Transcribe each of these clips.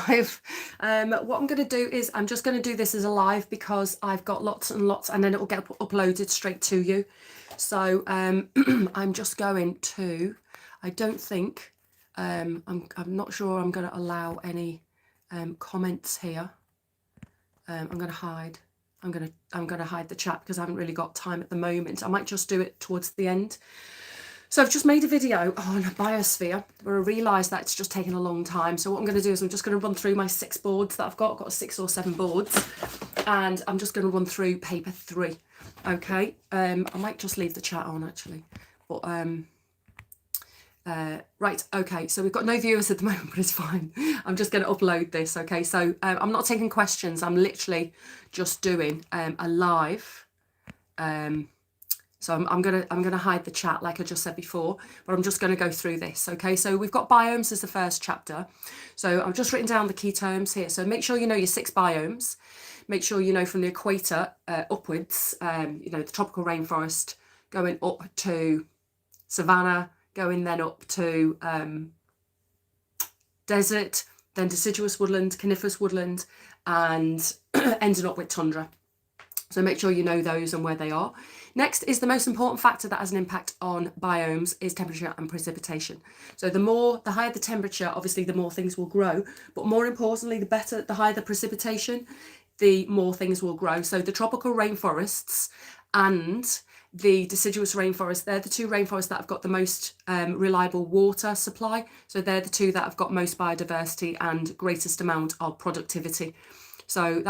live. What I'm going to do is I'm just going to do this as a live because I've got lots and lots, and then it will get uploaded straight to you. So I'm just going to, I don't think, I'm not sure I'm going to allow any comments here. I'm going to hide. I'm going to hide the chat because I haven't really got time at the moment. I might just do it towards the end. So I've just made a video on biosphere where I realised that it's just taken a long time. So what I'm going to do is I'm just going to run through my 6 boards that I've got. I've got 6 or 7 boards, and I'm just going to run through paper 3. Okay, I might just leave the chat on actually, but right, okay, so we've got no viewers at the moment, but it's fine. I'm just going to upload this. Okay, so I'm not taking questions. I'm literally just doing a live. So I'm gonna hide the chat like I just said before, but I'm just going to go through this. Okay, so we've got biomes as the first chapter. So I've just written down the key terms here. So make sure you know your 6 biomes. Make sure you know from the equator upwards, you know, the tropical rainforest going up to savanna, going then up to desert, then deciduous woodland, coniferous woodland, and ending up with tundra. So make sure you know those and where they are. Next is the most important factor that has an impact on biomes is temperature and precipitation. So the higher the temperature, obviously the more things will grow, but more importantly, the higher the precipitation, the more things will grow. So the tropical rainforests and the deciduous rainforest, they're the 2 rainforests that have got the most reliable water supply. So they're the 2 that have got most biodiversity and greatest amount of productivity. So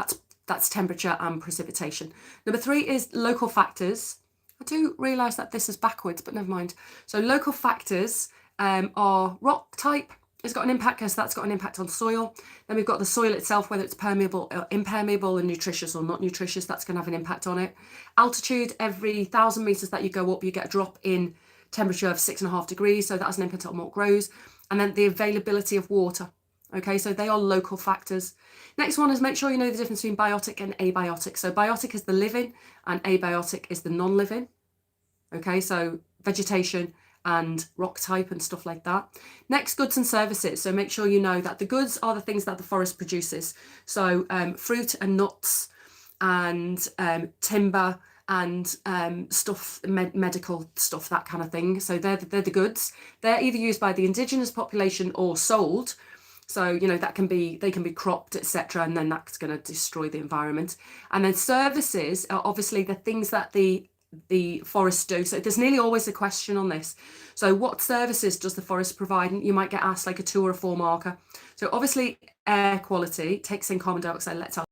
that's temperature and precipitation. Number 3 is local factors. I do realise that this is backwards, but never mind. So local factors are rock type. It's got an impact because that's got an impact on soil. Then we've got the soil itself, whether it's permeable or impermeable and nutritious or not nutritious, that's going to have an impact on it. Altitude, every 1,000 metres that you go up, you get a drop in temperature of 6.5 degrees. So that has an impact on what grows. And then the availability of water. Okay, so they are local factors. Next one is make sure you know the difference between biotic and abiotic. So biotic is the living and abiotic is the non-living. Okay, so vegetation and rock type and stuff like that. Next, goods and services. So make sure you know that the goods are the things that the forest produces. So fruit and nuts and timber and stuff, medical stuff, that kind of thing. So they're the goods. They're either used by the indigenous population or sold. So, you know, they can be cropped, etc. And then that's going to destroy the environment. And then services are obviously the things that the forests do. So there's nearly always a question on this. So what services does the forest provide? And you might get asked like a 2 or a 4 marker. So obviously air quality takes in carbon dioxide, lets out,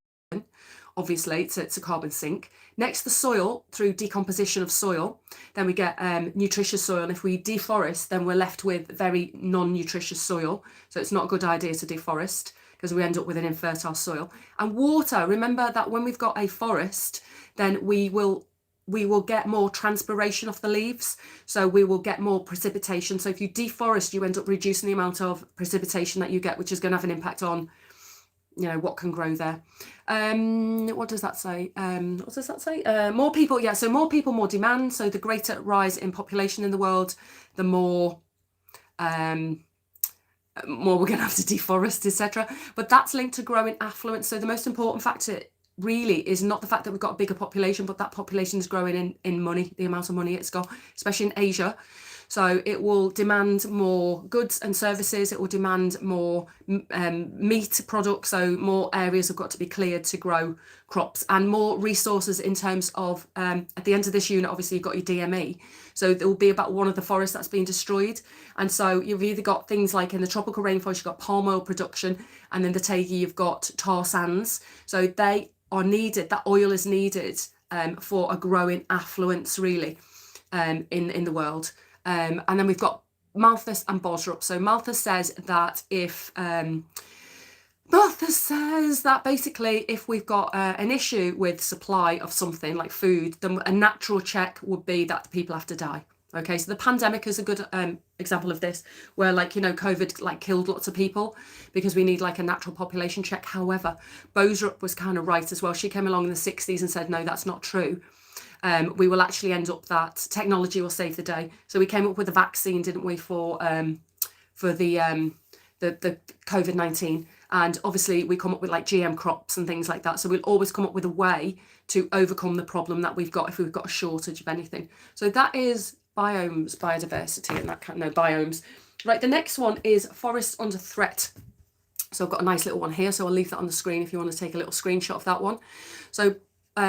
obviously it's a carbon sink. Next, the soil, through decomposition of soil, then we get nutritious soil. And if we deforest, then we're left with very non-nutritious soil. So it's not a good idea to deforest because we end up with an infertile soil. And water, remember that when we've got a forest, then we will get more transpiration off the leaves. So we will get more precipitation. So if you deforest, you end up reducing the amount of precipitation that you get, which is going to have an impact on, you know, what can grow there. What does that say? More people, yeah, so more people, more demand. So the greater rise in population in the world, the more we're going to have to deforest, etc. But that's linked to growing affluence. So the most important factor really is not the fact that we've got a bigger population, but that population is growing in money, the amount of money it's got, especially in Asia. So it will demand more goods and services. It will demand more meat products. So more areas have got to be cleared to grow crops, and more resources in terms of, at the end of this unit, obviously you've got your DME. So there will be about 1 of the forests that's being destroyed. And so you've either got things like in the tropical rainforest, you've got palm oil production, and then the Taiga, you've got tar sands. So they are needed, that oil is needed for a growing affluence really in the world. And then we've got Malthus and Bosrup. So Malthus says that basically if we've got an issue with supply of something like food, then a natural check would be that people have to die. Okay, so the pandemic is a good example of this, where like, you know, COVID like killed lots of people because we need like a natural population check. However, Bosrup was kind of right as well. She came along in the 60s and said, no, that's not true. We will actually end up that technology will save the day. So we came up with a vaccine, didn't we, for the COVID-19, And obviously we come up with like GM crops and things like that. So we'll always come up with a way to overcome the problem that we've got if we've got a shortage of anything. So that is biomes, biodiversity, and that kind of, no, biomes. Right, the next one is forest under threat. So I've got a nice little one here, so I'll leave that on the screen if you want to take a little screenshot of that one. So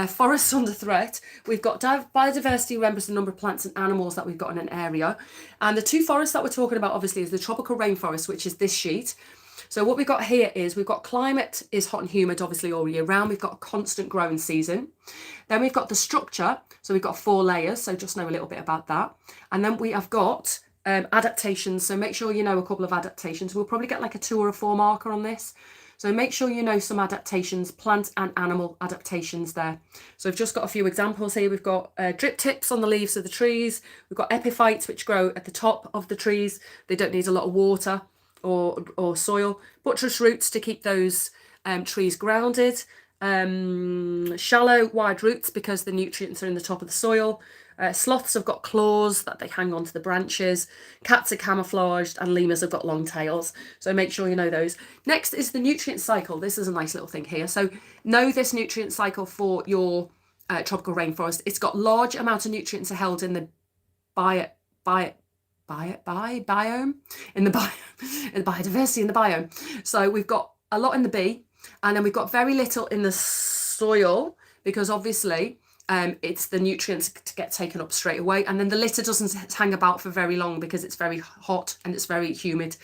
forests under threat, we've got biodiversity remembers the number of plants and animals that we've got in an area. And the two forests that we're talking about obviously is the tropical rainforest, which is this sheet. So what we've got here is we've got climate is hot and humid obviously all year round. We've got a constant growing season. Then we've got the structure, so we've got 4 layers, so just know a little bit about that. And then we have got adaptations, so make sure you know a couple of adaptations. We'll probably get like a 2 or a 4 marker on this. So make sure you know some adaptations, plant and animal adaptations there. So I've just got a few examples here. We've got drip tips on the leaves of the trees. We've got epiphytes, which grow at the top of the trees. They don't need a lot of water or soil. Buttress roots to keep those trees grounded. Shallow, wide roots because the nutrients are in the top of the soil. Sloths have got claws that they hang onto the branches. Cats are camouflaged, and lemurs have got long tails. So make sure you know those. Next is the nutrient cycle. This is a nice little thing here. So know this nutrient cycle for your tropical rainforest. It's got large amounts of nutrients are held in the biome, in the biodiversity in the biome. So we've got a lot in the B, and then we've got very little in the soil because obviously it's the nutrients to get taken up straight away, and then the litter doesn't hang about for very long because it's very hot and it's very humid.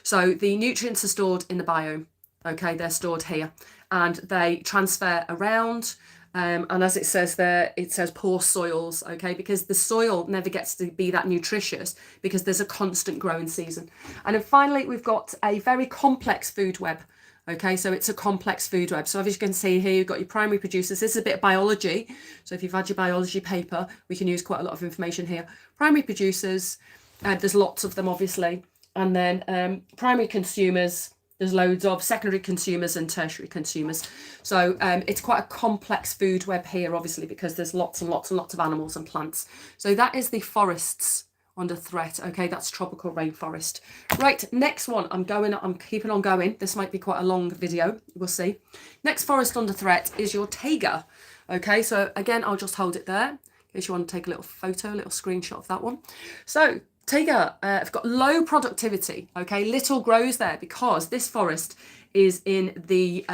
So the nutrients are stored in the biome. Okay, they're stored here and they transfer around. And as it says there, it says poor soils, okay, because the soil never gets to be that nutritious because there's a constant growing season. And then finally, we've got a very complex food web. Okay, so it's a complex food web. So as you can see here, you've got your primary producers. This is a bit of biology. So if you've had your biology paper, we can use quite a lot of information here. Primary producers, there's lots of them, obviously. And then primary consumers, there's loads of secondary consumers and tertiary consumers. So it's quite a complex food web here, obviously, because there's lots and lots and lots of animals and plants. So that is the forests under threat. Okay, that's tropical rainforest. Right, next one. I'm keeping on going. This might be quite a long video. We'll see. Next forest under threat is your taiga. Okay, so again, I'll just hold it there in case you want to take a little photo, a little screenshot of that one. So taiga have got low productivity. Okay, little grows there because this forest is in the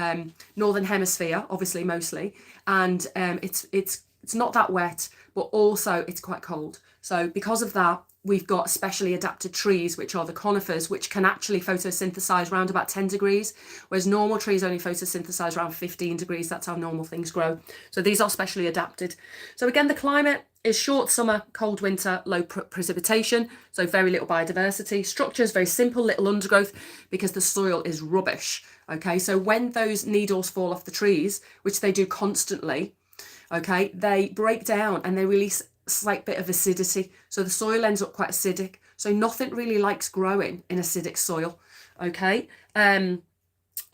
northern hemisphere, obviously mostly, and it's not that wet, but also it's quite cold. So because of that, we've got specially adapted trees, which are the conifers, which can actually photosynthesize around about 10 degrees, whereas normal trees only photosynthesize around 15 degrees. That's how normal things grow. So these are specially adapted. So again, the climate is short summer, cold winter, low precipitation, so very little biodiversity. Structure is very simple, little undergrowth, because the soil is rubbish. Okay, so when those needles fall off the trees, which they do constantly, okay, they break down and they release slight bit of acidity, so the soil ends up quite acidic, so nothing really likes growing in acidic soil. Okay,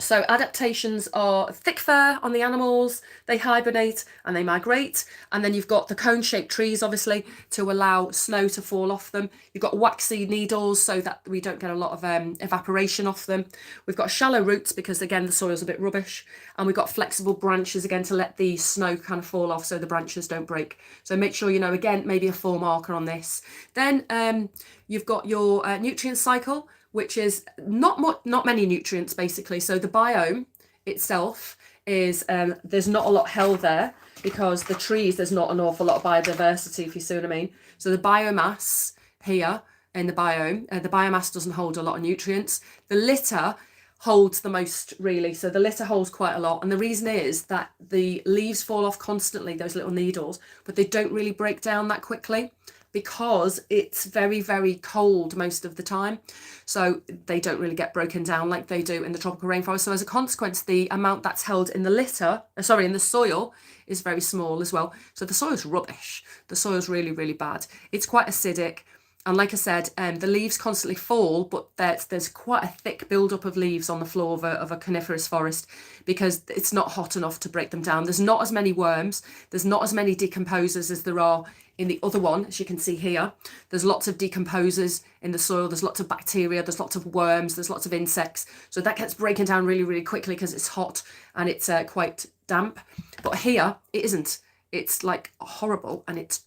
so adaptations are thick fur on the animals, they hibernate and they migrate, and then you've got the cone-shaped trees, obviously, to allow snow to fall off them. You've got waxy needles so that we don't get a lot of evaporation off them. We've got shallow roots because, again, the soil's a bit rubbish, and we've got flexible branches, again, to let the snow kind of fall off so the branches don't break. So make sure you know, again, maybe a 4 marker on this. Then you've got your nutrient cycle, which is not many nutrients, basically. So the biome itself is, there's not a lot held there because the trees, there's not an awful lot of biodiversity, if you see what I mean. So the biomass here in the biome, the biomass doesn't hold a lot of nutrients. The litter holds the most, really. So the litter holds quite a lot. And the reason is that the leaves fall off constantly, those little needles, but they don't really break down that quickly, because it's very, very cold most of the time. So they don't really get broken down like they do in the tropical rainforest. So as a consequence, the amount that's held in the in the soil is very small as well. So the soil's rubbish. The soil's really, really bad. It's quite acidic. And like I said, the leaves constantly fall, but there's quite a thick buildup of leaves on the floor of a coniferous forest because it's not hot enough to break them down. There's not as many worms. There's not as many decomposers as there are In the other one, as you can see here, there's lots of decomposers in the soil, there's lots of bacteria, there's lots of worms, there's lots of insects. So that gets breaking down really, really quickly because it's hot and it's quite damp. But here, it isn't. It's like horrible, and it's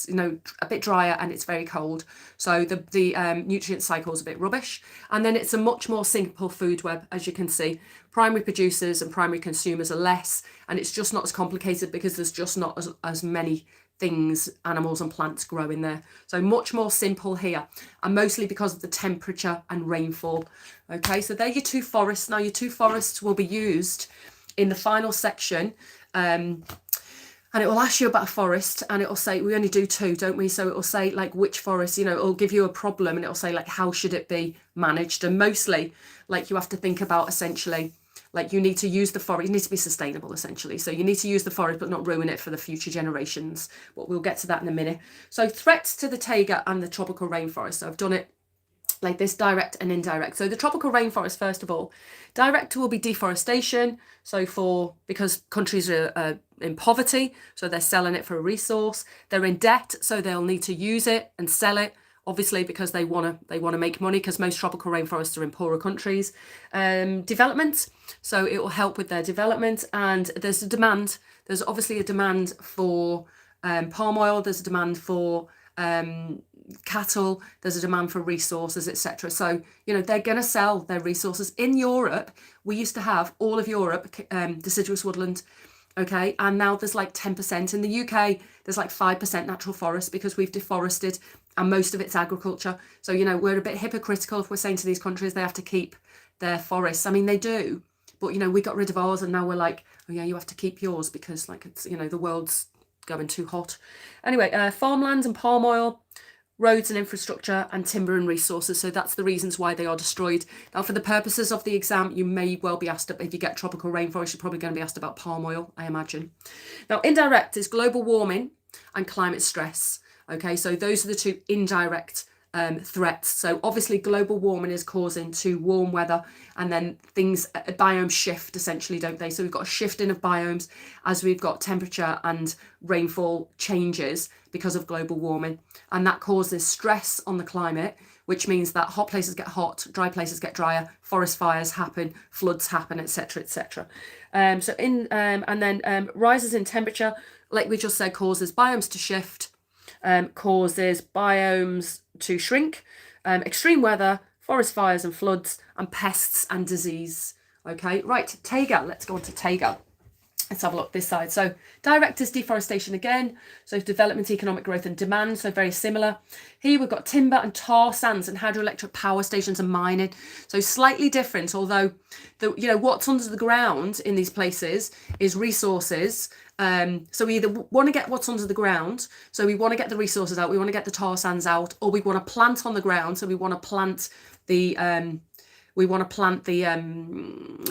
you know, a bit drier, and it's very cold. So the nutrient cycle is a bit rubbish. And then it's a much more simple food web, as you can see. Primary producers and primary consumers are less, and it's just not as complicated because there's just not as many things, animals and plants grow in there. So much more simple here, and mostly because of the temperature and rainfall. Okay, so they're your two forests. Now your two forests will be used in the final section. And it will ask you about a forest, and it will say, we only do two, don't we? So it will say like which forest, you know, it'll give you a problem, and it will say like how should it be managed. And mostly like you have to think about essentially like you need to use the forest, you need to be sustainable essentially. So you need to use the forest but not ruin it for the future generations. But we'll get to that in a minute. So threats to the taiga and the tropical rainforest. So I've done it like this, direct and indirect. So the tropical rainforest, first of all, direct will be deforestation. So because countries are in poverty, so they're selling it for a resource. They're in debt, so they'll need to use it and sell it, obviously, because they want to make money, because most tropical rainforests are in poorer countries. Development, so it will help with their development. And there's a demand. There's obviously a demand for palm oil. There's a demand for cattle, there's a demand for resources, etc. So, you know, they're going to sell their resources. In Europe, we used to have all of Europe deciduous woodland, okay, and now there's like 10%. In the UK, there's like 5% natural forest because we've deforested, and most of it's agriculture. So, you know, we're a bit hypocritical if we're saying to these countries they have to keep their forests. I mean, they do, but, you know, we got rid of ours, and now we're like, oh yeah, you have to keep yours because, like, it's, you know, the world's going too hot. Anyway, farmland and palm oil, roads and infrastructure, and timber and resources. So that's the reasons why they are destroyed. Now, for the purposes of the exam, you may well be asked, if you get tropical rainforest, you're probably going to be asked about palm oil, I imagine. Now, indirect is global warming and climate stress. Okay, so those are the two indirect threats. So obviously global warming is causing too warm weather, and then things, biomes shift essentially, don't they? So we've got a shifting of biomes as we've got temperature and rainfall changes because of global warming, and that causes stress on the climate, which means that hot places get hot, dry places get drier, forest fires happen, floods happen, etc., etc. And then rises in temperature, like we just said, causes biomes to shift, causes biomes to shrink, extreme weather, forest fires and floods, and pests and disease. Okay, right, Taiga. Let's go on to Taiga. Let's have a look this side. So direct is deforestation again. So development, economic growth and demand. So very similar. Here we've got timber and tar sands and hydroelectric power stations and mining. So slightly different, although what's under the ground in these places is resources. So we either want to get what's under the ground, so we want to get the resources out, we want to get the tar sands out, or we want to plant on the ground, so we want to plant the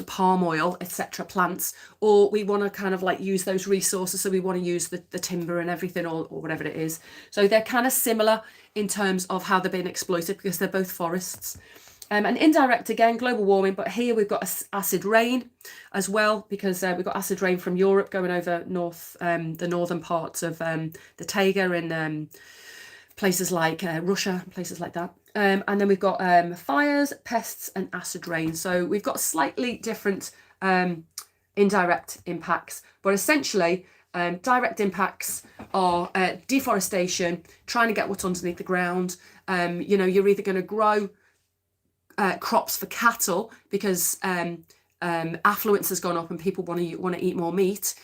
palm oil, etc. plants, or we want to kind of like use those resources, so we want to use the timber and everything, or whatever it is. So they're kind of similar in terms of how they're being exploited because they're both forests. And indirect again, global warming, but here we've got acid rain as well, because we've got acid rain from Europe going over the northern parts of the Taiga and places like Russia, places like that. And then we've got fires, pests and acid rain. So we've got slightly different indirect impacts, but essentially direct impacts are deforestation, trying to get what's underneath the ground. You're either going to grow crops for cattle because affluence has gone up and people want to eat more meat,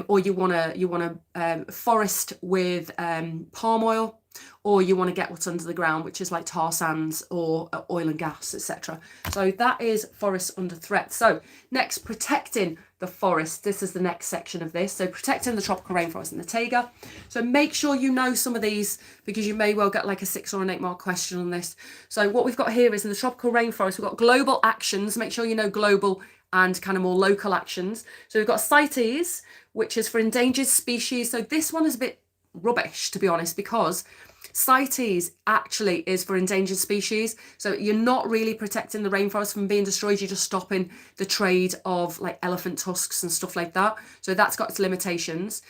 or you want to forest with palm oil, or you want to get what's under the ground, which is like tar sands or oil and gas, etc. So that is forests under threat. So next, protecting the forest. This is the next section of this. So protecting the tropical rainforest and the taiga. So make sure you know some of these, because you may well get like a 6 or an 8 mark question on this. So what we've got here is in the tropical rainforest, we've got global actions. Make sure you know global and kind of more local actions. So we've got CITES, which is for endangered species. So this one is a bit rubbish, to be honest, because CITES actually is for endangered species. So you're not really protecting the rainforest from being destroyed. You're just stopping the trade of like elephant tusks and stuff like that. So that's got its limitations.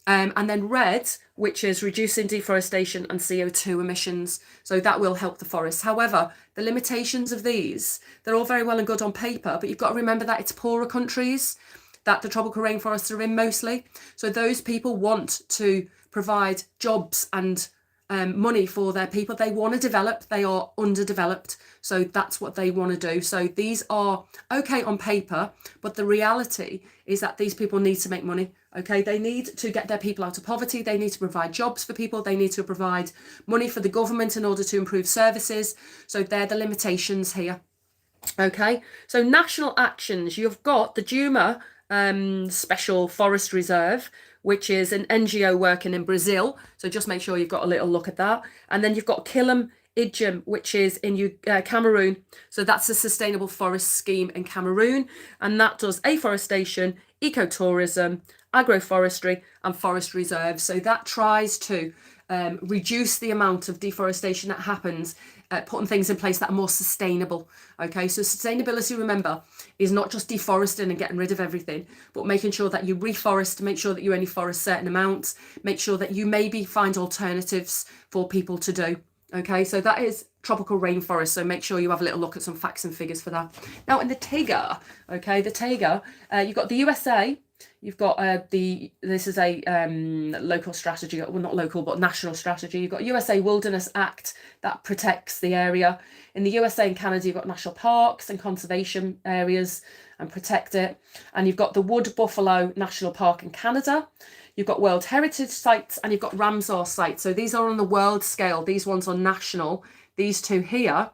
And then RED, which is reducing deforestation and CO2 emissions. So that will help the forests. However, the limitations of these, they're all very well and good on paper, but you've got to remember that it's poorer countries that the tropical rainforests are in mostly. So those people want to provide jobs and money for their people. They want to develop, they are underdeveloped. So that's what they want to do. So these are okay on paper, but the reality is that these people need to make money. Okay, they need to get their people out of poverty. They need to provide jobs for people. They need to provide money for the government in order to improve services. So they're the limitations here. Okay, so national actions. You've got the Duma Special Forest Reserve, which is an NGO working in Brazil. So just make sure you've got a little look at that. And then you've got Killam Idjum, which is in Cameroon. So that's a sustainable forest scheme in Cameroon. And that does afforestation, ecotourism, agroforestry and forest reserves. So that tries to reduce the amount of deforestation that happens, putting things in place that are more sustainable. Okay, so sustainability, remember, is not just deforesting and getting rid of everything, but making sure that you reforest, make sure that you only forest certain amounts, make sure that you maybe find alternatives for people to do. Okay, so that is tropical rainforest. So make sure you have a little look at some facts and figures for that. Now in the Taiga, okay, the Taiga, you've got the USA. You've got this is a local strategy, well not local but national strategy. You've got USA Wilderness Act that protects the area. In the USA and Canada you've got national parks and conservation areas and protect it. And you've got the Wood Buffalo National Park in Canada. You've got World Heritage Sites and you've got Ramsar sites. So these are on the world scale. These ones are national. These two here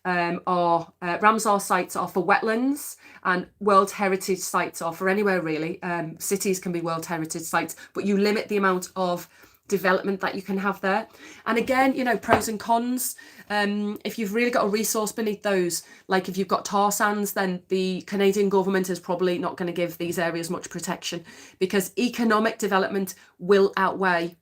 are Ramsar sites are for wetlands, and World Heritage Sites are for anywhere really. Cities can be World Heritage Sites, but you limit the amount of development that you can have there. And again, you know, pros and cons. If you've really got a resource beneath those, like if you've got tar sands, then the Canadian government is probably not going to give these areas much protection, because economic development will outweigh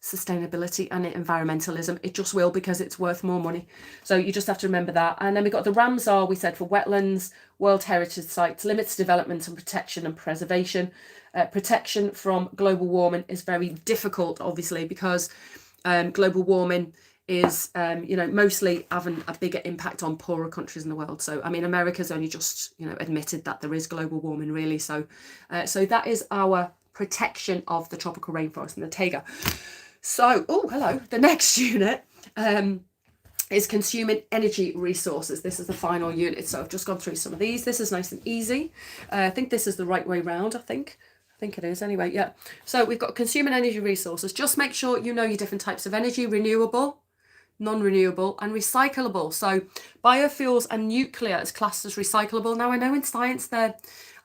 sustainability and environmentalism. It just will, because it's worth more money. So you just have to remember that. And then we've got the Ramsar, we said, for wetlands, World Heritage Sites, limits development and protection and preservation. Protection from global warming is very difficult, obviously, because global warming is, you know, mostly having a bigger impact on poorer countries in the world. So, I mean, America's only just, you know, admitted that there is global warming, really. So, so that is our protection of the tropical rainforest and the Taiga. So, oh, hello. The next unit is consuming energy resources. This is the final unit. So I've just gone through some of these. This is nice and easy. I think this is the right way round, I think it is anyway. Yeah. So we've got consuming energy resources. Just make sure you know your different types of energy: renewable, non-renewable and recyclable. So biofuels and nuclear is classed as recyclable. Now I know in science I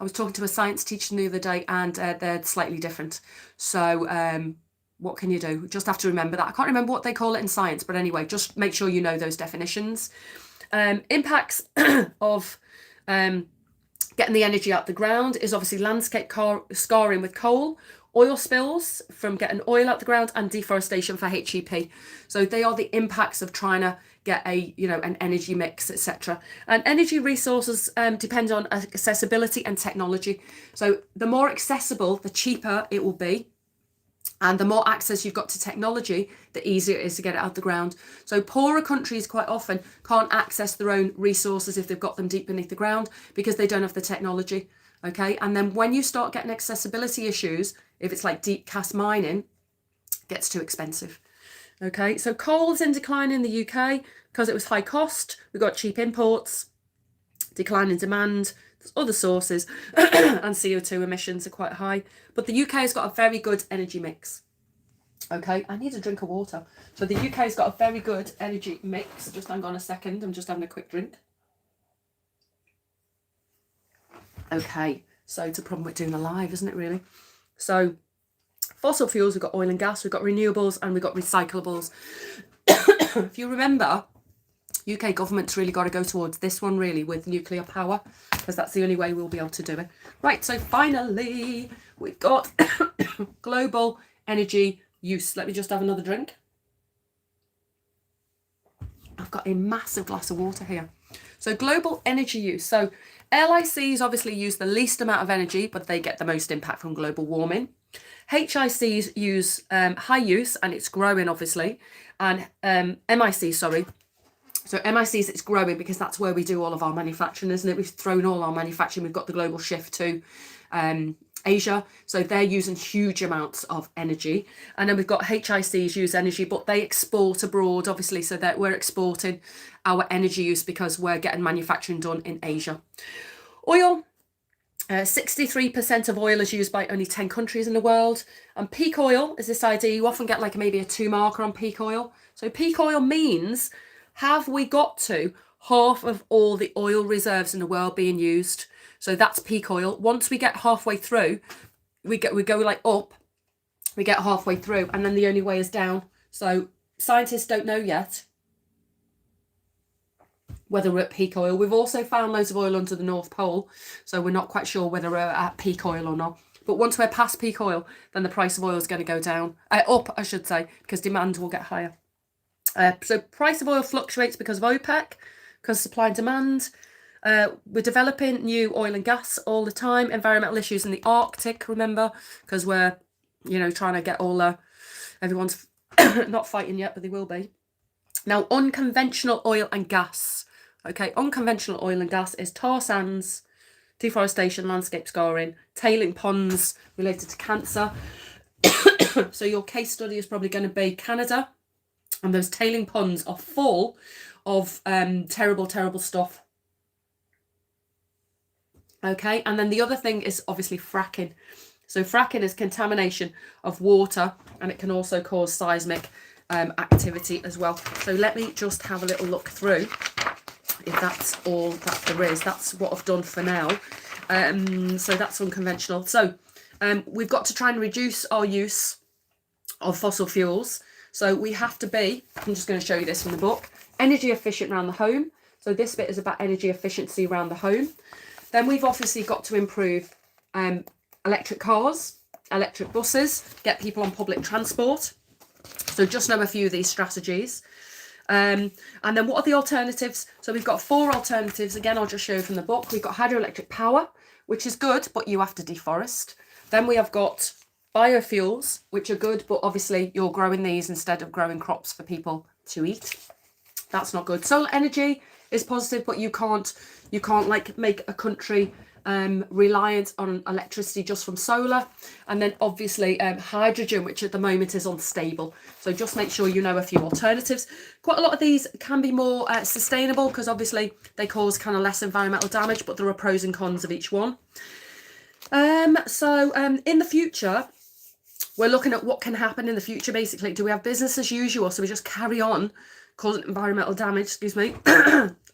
was talking to a science teacher the other day, and they're slightly different. So what can you do? Just have to remember that. I can't remember what they call it in science, but anyway, just make sure you know those definitions. Impacts of getting the energy out the ground is obviously landscape scarring with coal, oil spills from getting oil out the ground, and deforestation for HEP. So they are the impacts of trying to get a, you know, an energy mix, etc. And energy resources depend on accessibility and technology. So the more accessible, the cheaper it will be. And the more access you've got to technology, the easier it is to get it out the ground. So poorer countries quite often can't access their own resources if they've got them deep beneath the ground, because they don't have the technology. Okay, and then when you start getting accessibility issues, if it's like deep cast mining, it gets too expensive. Okay, so coal's in decline in the UK because it was high cost. We've got cheap imports, decline in demand. There's other sources, and CO2 emissions are quite high. But the UK has got a very good energy mix. Okay, I need a drink of water. So the UK has got a very good energy mix. Just hang on a second. I'm just having a quick drink. Okay, so it's a problem with doing a live, isn't it, really? So fossil fuels, we've got oil and gas, we've got renewables, and we've got recyclables. If you remember, UK government's really got to go towards this one, really, with nuclear power, because that's the only way we'll be able to do it. Right, so finally, we've got global energy use. Let me just have another drink. I've got a massive glass of water here. So global energy use. So LICs obviously use the least amount of energy, but they get the most impact from global warming. HICs use high use, and it's growing obviously, and MIC, sorry. So MICs, it's growing because that's where we do all of our manufacturing, isn't it? We've thrown all our manufacturing. We've got the global shift to Asia. So they're using huge amounts of energy. And then we've got HICs use energy, but they export abroad, obviously, so that we're exporting our energy use because we're getting manufacturing done in Asia. Oil. 63% of oil is used by only 10 countries in the world. And peak oil is this idea. You often get like maybe a 2 marker on peak oil. So peak oil means, have we got to half of all the oil reserves in the world being used? So that's peak oil. Once we get halfway through, we go like up, we get halfway through, and then the only way is down. So scientists don't know yet whether we're at peak oil. We've also found loads of oil under the North Pole, so we're not quite sure whether we're at peak oil or not. But once we're past peak oil, then the price of oil is going to go down, up, I should say, because demand will get higher. So price of oil fluctuates because of OPEC, because supply and demand. We're developing new oil and gas all the time. Environmental issues in the Arctic, remember, because we're, trying to get all, everyone's not fighting yet, but they will be. Now, unconventional oil and gas. Okay, unconventional oil and gas is tar sands, deforestation, landscape scarring, tailing ponds related to cancer. So your case study is probably going to be Canada, and those tailing ponds are full of terrible, terrible stuff. Okay, and then the other thing is obviously fracking. So fracking is contamination of water, and it can also cause seismic activity as well. So let me just have a little look through if that's all that there is. That's what I've done for now. So that's unconventional. So we've got to try and reduce our use of fossil fuels. So we have to be, I'm just going to show you this from the book, energy efficient around the home. So this bit is about energy efficiency around the home. Then we've obviously got to improve electric cars, electric buses, get people on public transport. So just know a few of these strategies. And then what are the alternatives? So we've got 4 alternatives. Again, I'll just show you from the book. We've got hydroelectric power, which is good, but you have to deforest. Then we have got biofuels, which are good, but obviously you're growing these instead of growing crops for people to eat. That's not good. Solar energy is positive, but you can't like make a country reliant on electricity just from solar. And then obviously hydrogen, which at the moment is unstable. So just make sure you know a few alternatives. Quite a lot of these can be more sustainable because obviously they cause kind of less environmental damage, but there are pros and cons of each one. In the future, we're looking at what can happen in the future. Basically, do we have business as usual, so we just carry on causing environmental damage, excuse me,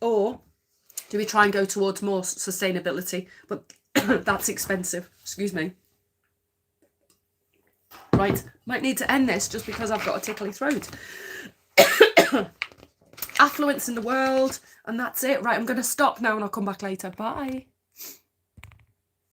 or do we try and go towards more sustainability? But that's expensive, excuse me. Right, might need to end this just because I've got a tickly throat. Affluence in the world, and that's it. Right, I'm going to stop now and I'll come back later. Bye.